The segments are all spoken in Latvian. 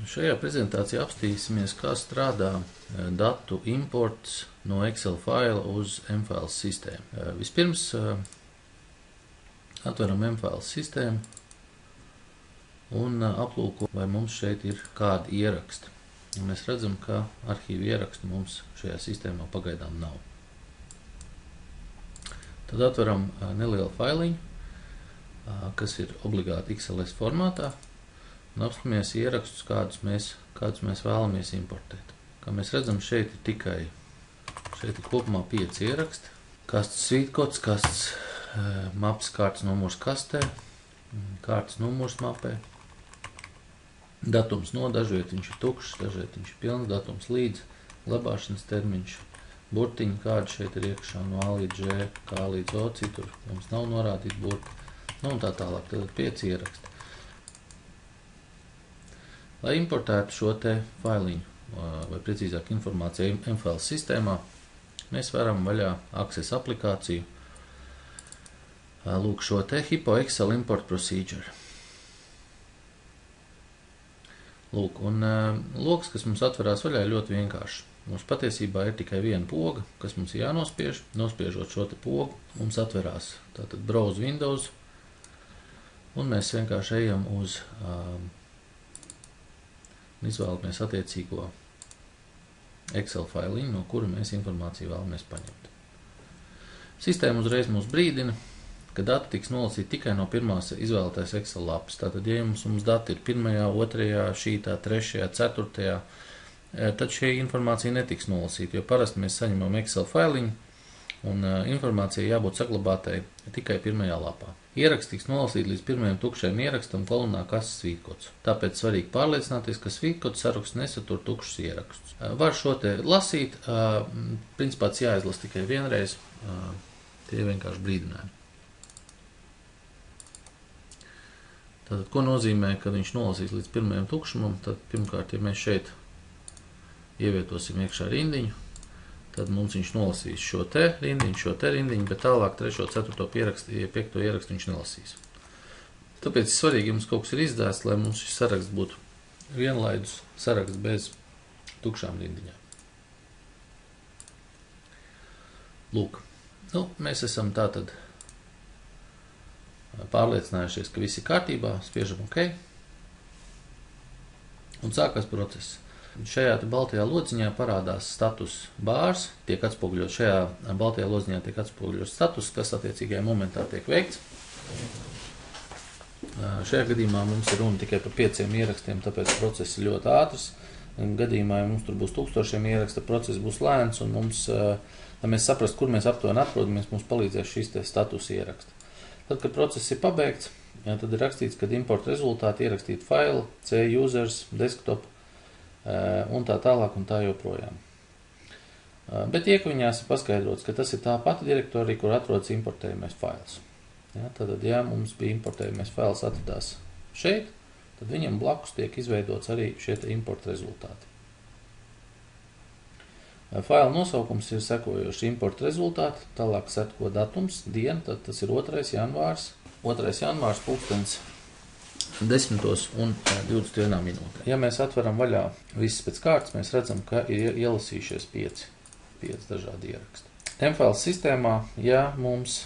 Šajā prezentācijā apstīsimies, kā strādā datu imports no Excel faila uz mFiles sistēmu. Vispirms atveram mFiles sistēmu un aplūko, vai mums šeit ir kādi ieraksti. Mēs redzam, ka arhīvu ierakstu mums šajā sistēmā pagaidām nav. Tad atveram nelielu failiņu, kas ir obligāti XLS formātā, un apskatāmies ierakstus, kādus mēs vēlamies importēt. Kā mēs redzam, šeit ir kopumā 5 ieraksti. Kastes svītkods, kastes mapas kārtas numurs kastē, kārtas numurs mapē. Datums no, dažviet viņš ir tukšs, dažviet viņš ir pilns, datums līdz, glabāšanas termiņš, burtiņi, kādi šeit ir iekšā no A līdz Ž, K līdz O, citur mums nav norādīti burti, un tā tālāk, tad 5 ieraksti. Lai importētu šo te failiņu, vai precīzāk informāciju mFiles sistēmā, mēs varam vaļā Access aplikāciju, lūk šo te Hypo Excel Import Procedure. Lūk, un loks, kas mums atverās vaļā, ir ļoti vienkārši. Mums patiesībā ir tikai viena poga, kas mums ir jānospiež. Nospiežot šo te pogu, mums atverās tātad Browse Windows, un mēs vienkārši ejam uz izvēlamies attiecīgo Excel failiņu, no kura mēs informāciju vēlamies paņemt. Sistēma uzreiz mūs brīdina, ka dati tiks nolasīti tikai no pirmās izvēlētais Excel lapas. Tātad, ja mums dati ir 1., 2., šītā, 3., 4., tad šī informācija netiks nolasīta, jo parasti mēs saņemam Excel failiņu, un informācija jābūt saglabātai tikai 1. lapā. Ieraksts tiks nolasīt līdz pirmajam tukšajam ierakstam kolonā kastes svītkods. Tāpēc svarīgi pārliecināties, ka svītkods saraksts nesatur tukšus ierakstus. Var šo te lasīt, principā tas jāizlas tikai vienreiz, tie ir vienkārši brīdinājumi. Tātad, ko nozīmē, kad viņš nolasīs līdz pirmajam tukšumam, tad pirmkārt, ja mēs šeit ievietosim iekšā rindiņu, tad mums viņš nolasīs šo te rindiņu, bet tālāk 3., 4., 5. ierakstu viņš nelasīs. Tāpēc ir svarīgi, ja mums kaut kas ir izdēsts, lai mums šis saraksts būtu vienlaidus saraksts bez tukšām rindiņām. Lūk, mēs esam tātad pārliecinājušies, ka viss ir kārtībā, spiežam OK, un sākās process. Šajā baltajā lociņā parādās status bārs, tiek atspoguļots šajā baltajā lociņā tiek atspoguļots status, kas attiecīgajā momentā tiek veikts. Šajā gadījumā mums ir runa tikai par 5 ierakstiem, tāpēc process ir ļoti ātrs. Gadījumā, ja mums tur būs 1000 ieraksta, process būs lēns, un mums, lai mēs saprastu, kur mēs aptuveni atrodamies, mums palīdzēs šis te status ieraksta. Tad, kad process ir pabeigts, tad ir rakstīts, kad import rezultāti ierakstīt failu, C users, desktop, un tā tālāk un tā joprojām. Bet iekavviņās ir paskaidrots, ka tas ir tā pati direktorija, kur atrodas importējamais fails. Tātad, ja mums bija importējamais fails atradās šeit, tad viņam blakus tiek izveidots arī šie importa rezultāti. Faila nosaukums ir sekojoši importa rezultāti, tālāk seko datums, diena, tad tas ir 2. janvārs, 2. janvārs pulkstens 10:21 minūtē. Ja mēs atveram vaļā visas pēc kārtas, mēs redzam, ka ir ielasījušies 5 dažādi ieraksti. mFiles sistēmā, ja mums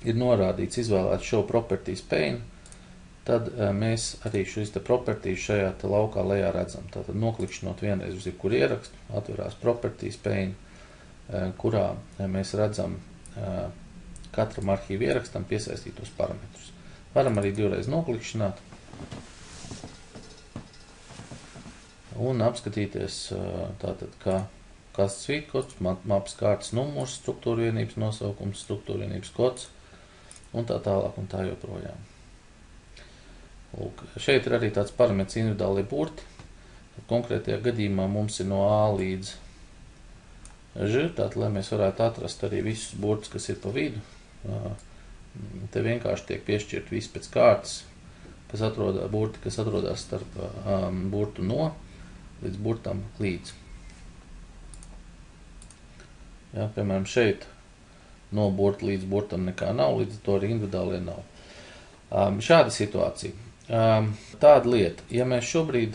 ir norādīts izvēlēt show properties pane, tad mēs arī šīs properties šajā laukā lejā redzam. Tātad noklikšķinot vienreiz uz jebkuru ierakstu, atverās properties pane, kurā mēs redzam katram arhīvu ierakstam piesaistītos parametrus. Varam arī 2 reiz noklikšķināt un apskatīties tātad, kā kastes svītkods, mapas kārtas numurs, struktūra vienības nosaukums, struktūra vienības kods un tā tālāk un tā joprojām. Lūk, šeit ir arī tāds parametrs individuālie burti. Konkrētajā gadījumā mums ir no A līdz Ž, tātad, lai mēs varētu atrast arī visus burtus, kas ir pa vidu. Te vienkārši tiek piešķirt viss pēc kārtas, burti, kas atrodas starp burtu no līdz burtam līdz. Piemēram, šeit no burta līdz burtam nekā nav, līdz to arī individuālie nav. Šāda situācija. Tāda lieta, ja mēs šobrīd,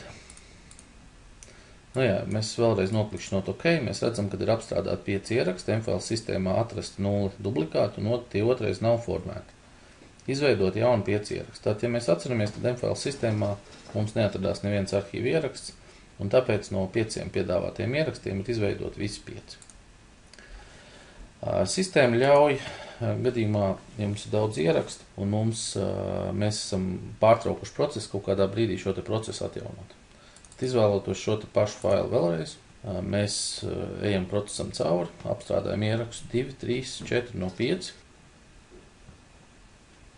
mēs vēlreiz noklikšķinot OK, mēs redzam, kad ir apstrādāti 5 ieraksti, MFL sistēmā atrast 0 dublikātu, un tie otrais nav formēti. Izveidot jaunu 5 ierakstu. Tātad, ja mēs atceramies, tad MFL sistēmā mums neatradās neviens arhīva ieraksts, un tāpēc no 5 piedāvātiem ierakstiem ir izveidot visi 5. Sistēma ļauj, gadījumā, ja mums ir daudz ierakstu, un mēs esam pārtraukuši procesu, kaut kādā brīdī šo te procesu atjaunot. Tad izvēloties šo te pašu failu vēlreiz, mēs ejam procesam cauri, apstrādājam ierakstu 2, 3, 4 no 5.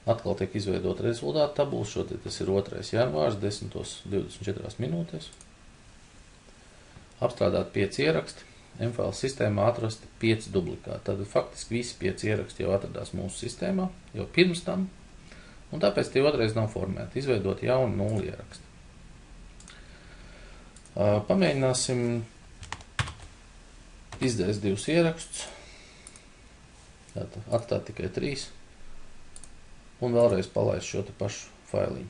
Atkal tiek izveidot rezultātu tabulas, šodien tas ir 2. janvārs, 10:24 minūtēs. Apstrādāt 5 ieraksti, MFL sistēmā atrasti 5 dublikāti. Tad faktiski visi 5 ieraksti jau atradās mūsu sistēmā, jau pirms tam, un tāpēc tie otrais nav formēti, izveidot jaunu 0 ierakstu. Pamēģināsim izdēst 2 ierakstus, atstāt tikai 3. Un vēlreiz palaist šo te pašu failiņu.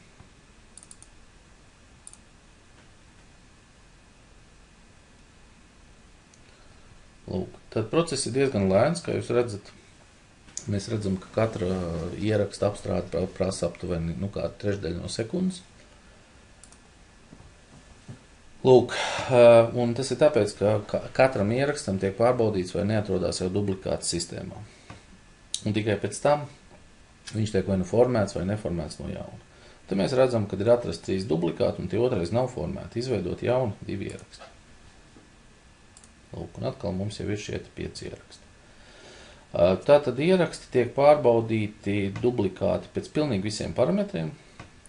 Lūk, tad process ir diezgan lēns, kā jūs redzat. Mēs redzam, ka katra ieraksta apstrāde prasa aptuveni kādu trešdaļu no sekundes. Lūk, un tas ir tāpēc, ka katram ierakstam tiek pārbaudīts, vai neatrodās jau dublikāts sistēmā. Un tikai pēc tam viņš tiek vai nu formēts vai neformēts no jauna. Te mēs redzam, kad ir atrasts 3 dublikāti un tie otrais nav formēti, izveidot jaunu 2 ieraksti. Lūk, un atkal mums jau ir šie 5 ieraksti. Tātad ieraksti tiek pārbaudīti dublikāti pēc pilnīgi visiem parametriem.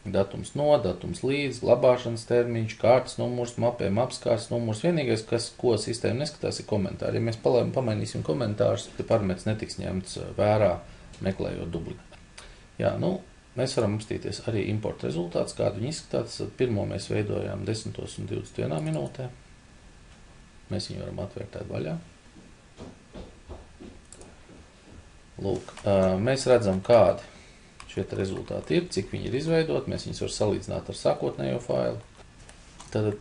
Datums no, datums līdz, glabāšanas termiņš, kārtas numurs, mapē, maps kārtas numurs. Vienīgais, ko sistēma neskatās, ir komentāri. Ja mēs pamainīsim komentārus, tad parametrs netiks ņemts vērā, meklējot dublikātu. Jā, mēs varam apstīties arī importa rezultāts, kādu viņi izskatās. Pirmo mēs veidojām 10:21 minūtē. Mēs viņu varam atvērtēt vaļā. Lūk, mēs redzam, kādi šie rezultāti ir, cik viņi ir izveidot. Mēs viņus varam salīdzināt ar sākotnējo failu. Tātad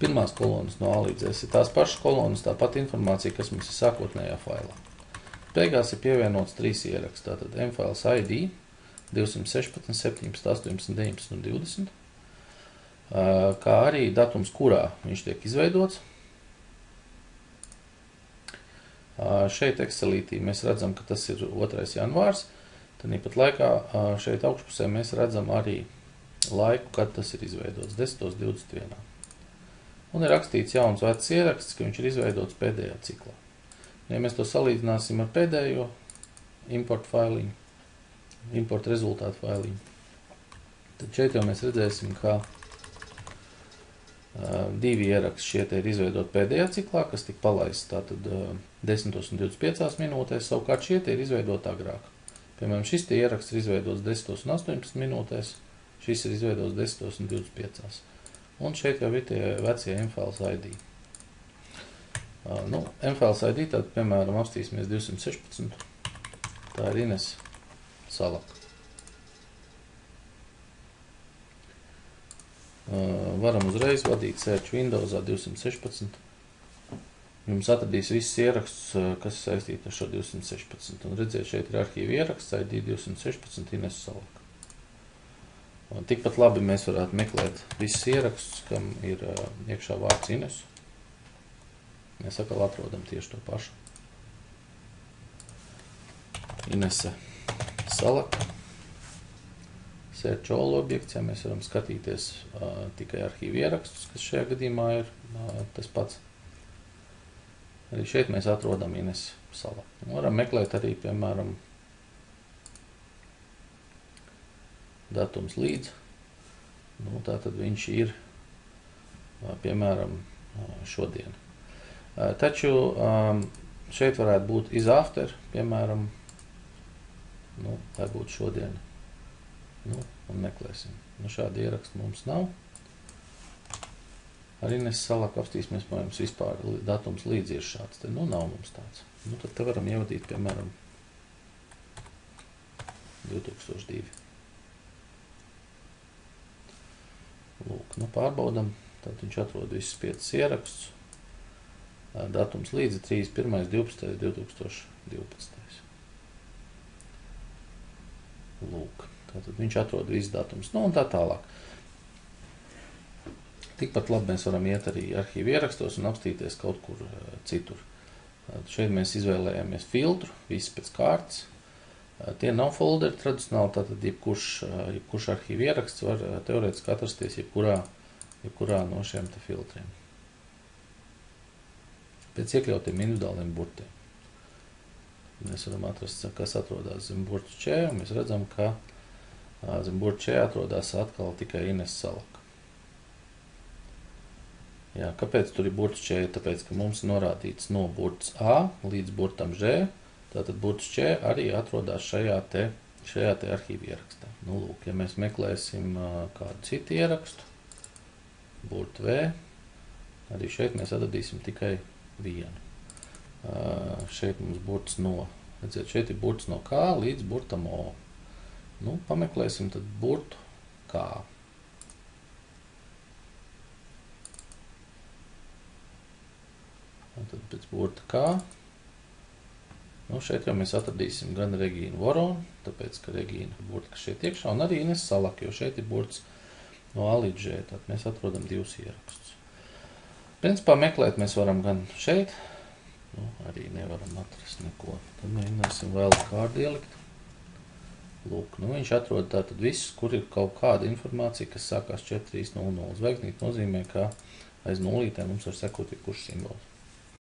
pirmās kolonas no A līdz S ir tās pašas kolonas, tā pati informācija, kas mums ir sākotnējā failā. Beigās ir pievienots 3 ieraksti, tātad MFLs ID 216, 17, 18, 19 un 20, kā arī datums, kurā viņš tiek izveidots. Šeit Excelītī mēs redzam, ka tas ir 2. janvārs, tad pat laikā šeit augšpusē mēs redzam arī laiku, kad tas ir izveidots, 10:21. Un ir rakstīts jauns vecs ieraksts, ka viņš ir izveidots pēdējā ciklā. Ja mēs to salīdzināsim ar pēdējo importu failiņu, importu rezultātu failiņu, tad šeit jau mēs redzēsim, ka 2 ieraksti šiet ir izveidot pēdējā ciklā, kas tika palaists tātad 10:25 minūtēs, savukārt šiet ir izveidot agrāk. Piemēram, šis tie ieraksts ir izveidots 10:18 minūtēs, šis ir izveidots 10:25. Un šeit jau ir tie vecie MFLs ID. MFLs ID, tad, piemēram, apstīsimies 216. Tā ir Ines Salaka. Varam uzreiz vadīt search Windowsā 216. Jums atradīs visus ierakstus, kas saistīti ar šo 216. Un redziet, šeit ir arhīva ieraksts ID 216 Ines Salaka. Un tikpat labi mēs varētu meklēt visus ierakstus, kam ir iekšā vārds Ines. Mēs atkal atrodam tieši to pašu. Inese Salaka. Search all objekts, ja mēs varam skatīties tikai arhīvu ierakstus, kas šajā gadījumā ir tas pats. Arī šeit mēs atrodam Inese Salaka. Varam meklēt arī, piemēram, datums līdz. Tātad viņš ir, piemēram, šodien. Taču šeit varētu būt is after, piemēram, lai būtu šodien. Un meklēsim. Šādi ieraksti mums nav. Ar Ines Salaku apstīsimies, mums vispār datums līdz ir šāds. Te nav mums tāds. Tad te varam ievadīt, piemēram, 2002. Nu, pārbaudam. Tad viņš atrod visus 5 ierakstus. Datums līdzi 31.12.2012. Lūk. Tātad viņš atrod visus datumus. Nu, un tā tālāk. Tikpat labi mēs varam iet arī arhīvu ierakstos un apstīties kaut kur citur. Šeit mēs izvēlējāmies filtru, visi pēc kārtas. Tie nav folderi tradicionāli, tātad jebkurš arhīvu ieraksts var teorētiski atrasties jebkurā no šiem te filtriem. Pēc iekļautiem individuāliem burtiem. Mēs varam atrast, kas atrodas zem burtu Č, un mēs redzam, ka zem burtu Č atrodas atkal tikai Ines Salaka. Jā, kāpēc tur ir burts Č? Tāpēc, ka mums norādīts no burts A līdz burtam Ž, tātad burts Č arī atrodas šajā te arhīvu ierakstā. Nu, lūk, ja mēs meklēsim kādu citu ierakstu, burtu V, arī šeit mēs atradīsim tikai vienu. Šeit mums burts no, redziet, šeit ir burts no K līdz burtam O. Nu, pameklēsim tad burtu K. Un tad pēc burta K. Nu, šeit jau mēs atradīsim gan Regīnu Voronu, tāpēc, ka Regīna ir burta, kas šeit iekšā, un arī Ines Salaka, jo šeit ir burts no A līdz Ž, tad mēs atrodam 2 ierakstus. Principā meklēt mēs varam gan šeit, nu, arī nevaram atrast neko. Tad mēģināsim vēl kārdu ielikt. Lūk, nu viņš atrod tātad visus, kur ir kaut kāda informācija, kas sākās 4300. Zvaigznīt nozīmē, ka aiz nulītēm mums var sekot jebkurš simbols.